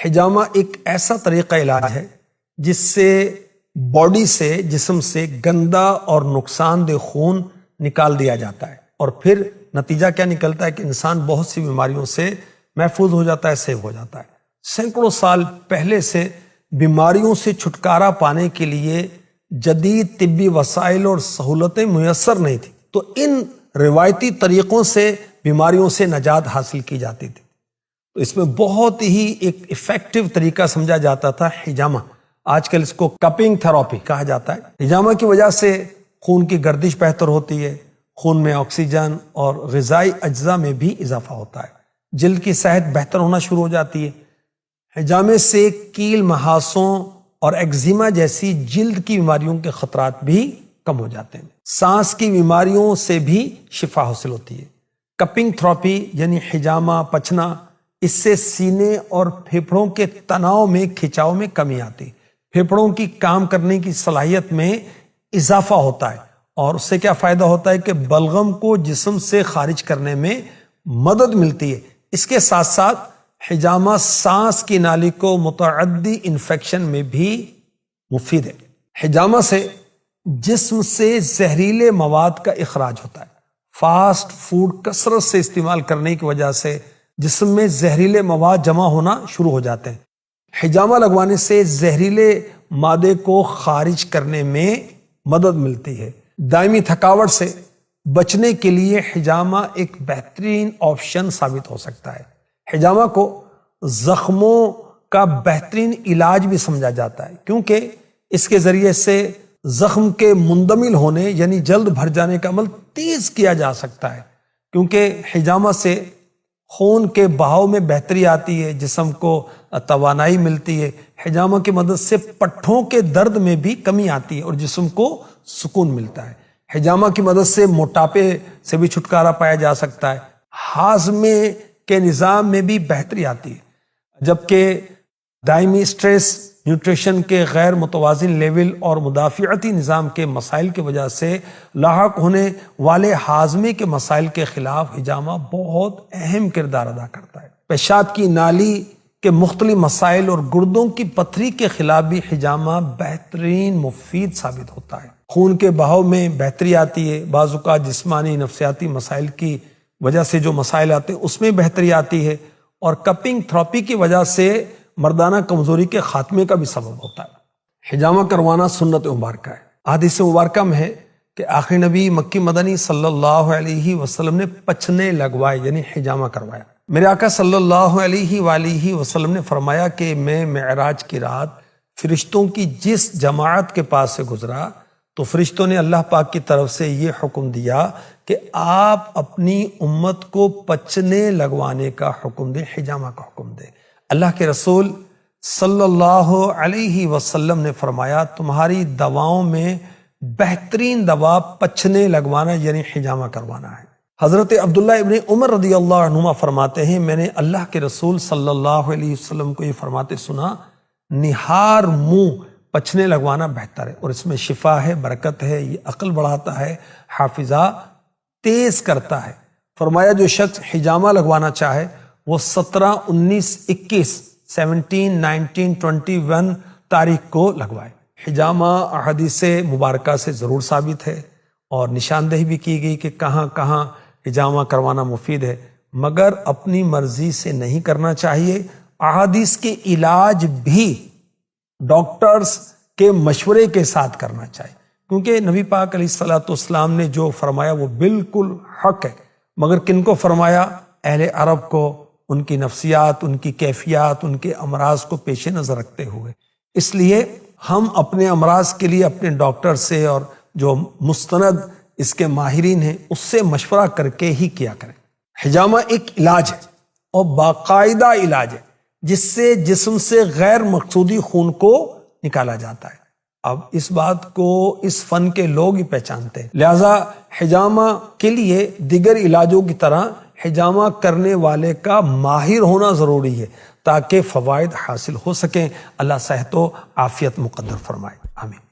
حجامہ ایک ایسا طریقہ علاج ہے جس سے باڈی سے، جسم سے گندا اور نقصان دہ خون نکال دیا جاتا ہے، اور پھر نتیجہ کیا نکلتا ہے کہ انسان بہت سی بیماریوں سے محفوظ ہو جاتا ہے، سیو ہو جاتا ہے۔ سینکڑوں سال پہلے سے بیماریوں سے چھٹکارا پانے کے لیے جدید طبی وسائل اور سہولتیں میسر نہیں تھیں، تو ان روایتی طریقوں سے بیماریوں سے نجات حاصل کی جاتی تھی۔ تو اس میں بہت ہی ایک ایفیکٹو طریقہ سمجھا جاتا تھا حجامہ۔ آج کل اس کو کپنگ تھراپی کہا جاتا ہے۔ حجامہ کی وجہ سے خون کی گردش بہتر ہوتی ہے، خون میں آکسیجن اور غذائی اجزاء میں بھی اضافہ ہوتا ہے، جلد کی صحت بہتر ہونا شروع ہو جاتی ہے۔ حجامے سے کیل، محاسوں اور ایگزیما جیسی جلد کی بیماریوں کے خطرات بھی کم ہو جاتے ہیں۔ سانس کی بیماریوں سے بھی شفا حاصل ہوتی ہے۔ کپنگ تھراپی یعنی حجامہ پچنا، اس سے سینے اور پھیپھڑوں کے تناؤ میں، کھچاؤ میں کمی آتی ہے، پھیپھڑوں کی کام کرنے کی صلاحیت میں اضافہ ہوتا ہے، اور اس سے کیا فائدہ ہوتا ہے کہ بلغم کو جسم سے خارج کرنے میں مدد ملتی ہے۔ اس کے ساتھ ساتھ حجامہ سانس کی نالی کو متعدی انفیکشن میں بھی مفید ہے۔ حجامہ سے جسم سے زہریلے مواد کا اخراج ہوتا ہے۔ فاسٹ فوڈ کثرت سے استعمال کرنے کی وجہ سے جسم میں زہریلے مواد جمع ہونا شروع ہو جاتے ہیں۔ حجامہ لگوانے سے زہریلے مادے کو خارج کرنے میں مدد ملتی ہے۔ دائمی تھکاوٹ سے بچنے کے لیے حجامہ ایک بہترین آپشن ثابت ہو سکتا ہے۔ حجامہ کو زخموں کا بہترین علاج بھی سمجھا جاتا ہے، کیونکہ اس کے ذریعے سے زخم کے مندمل ہونے یعنی جلد بھر جانے کا عمل تیز کیا جا سکتا ہے، کیونکہ حجامہ سے خون کے بہاؤ میں بہتری آتی ہے، جسم کو توانائی ملتی ہے۔ حجامہ کی مدد سے پٹھوں کے درد میں بھی کمی آتی ہے اور جسم کو سکون ملتا ہے۔ حجامہ کی مدد سے موٹاپے سے بھی چھٹکارا پایا جا سکتا ہے۔ ہاضمے کے نظام میں بھی بہتری آتی ہے، جبکہ دائمی سٹریس، نیوٹریشن کے غیر متوازن لیول اور مدافعتی نظام کے مسائل کی وجہ سے لاحق ہونے والے ہاضمے کے مسائل کے خلاف حجامہ بہت اہم کردار ادا کرتا ہے۔ پیشاب کی نالی کے مختلف مسائل اور گردوں کی پتھری کے خلاف بھی حجامہ بہترین مفید ثابت ہوتا ہے۔ خون کے بہاؤ میں بہتری آتی ہے، بعض اوقات جسمانی نفسیاتی مسائل کی وجہ سے جو مسائل آتے ہیں اس میں بہتری آتی ہے، اور کپنگ تھراپی کی وجہ سے مردانہ کمزوری کے خاتمے کا بھی سبب ہوتا ہے۔ حجامہ کروانا سنت مبارکہ ہے۔ حدیث مبارکہ میں ہے کہ آخری نبی مکی مدنی صلی اللہ علیہ وسلم نے پچھنے لگوائے یعنی حجامہ کروایا۔ میرے آقا صلی اللہ علیہ وآلہ وسلم نے فرمایا کہ میں معراج کی رات فرشتوں کی جس جماعت کے پاس سے گزرا تو فرشتوں نے اللہ پاک کی طرف سے یہ حکم دیا کہ آپ اپنی امت کو پچھنے لگوانے کا حکم دیں، حجامہ کا حکم دیں۔ اللہ کے رسول صلی اللہ علیہ وسلم نے فرمایا تمہاری دواؤں میں بہترین دوا پچھنے لگوانا یعنی حجامہ کروانا ہے۔ حضرت عبداللہ ابن عمر رضی اللہ عنہما فرماتے ہیں میں نے اللہ کے رسول صلی اللہ علیہ وسلم کو یہ فرماتے سنا، نہار منہ پچھنے لگوانا بہتر ہے، اور اس میں شفا ہے، برکت ہے، یہ عقل بڑھاتا ہے، حافظہ تیز کرتا ہے۔ فرمایا جو شخص حجامہ لگوانا چاہے وہ 17، 19، 21، 17، 19، 21 تاریخ کو لگوائے۔ حجامہ احادیث مبارکہ سے ضرور ثابت ہے اور نشاندہی بھی کی گئی کہ کہاں کہاں حجامہ کروانا مفید ہے، مگر اپنی مرضی سے نہیں کرنا چاہیے۔ احادیث کے علاج بھی ڈاکٹرز کے مشورے کے ساتھ کرنا چاہیے، کیونکہ نبی پاک علیہ الصلوۃ والسلام نے جو فرمایا وہ بالکل حق ہے، مگر کن کو فرمایا؟ اہل عرب کو، ان کی نفسیات، ان کی کیفیات، ان کے امراض کو پیش نظر رکھتے ہوئے۔ اس لیے ہم اپنے امراض کے لیے اپنے ڈاکٹر سے اور جو مستند اس کے ماہرین ہیں اس سے مشورہ کر کے ہی کیا کریں۔ حجامہ ایک علاج ہے اور باقاعدہ علاج ہے جس سے جسم سے غیر مقصودی خون کو نکالا جاتا ہے۔ اب اس بات کو اس فن کے لوگ ہی پہچانتے ہیں، لہذا حجامہ کے لیے دیگر علاجوں کی طرح حجامہ کرنے والے کا ماہر ہونا ضروری ہے تاکہ فوائد حاصل ہو سکیں۔ اللہ صحت و عافیت مقدر فرمائے، آمین۔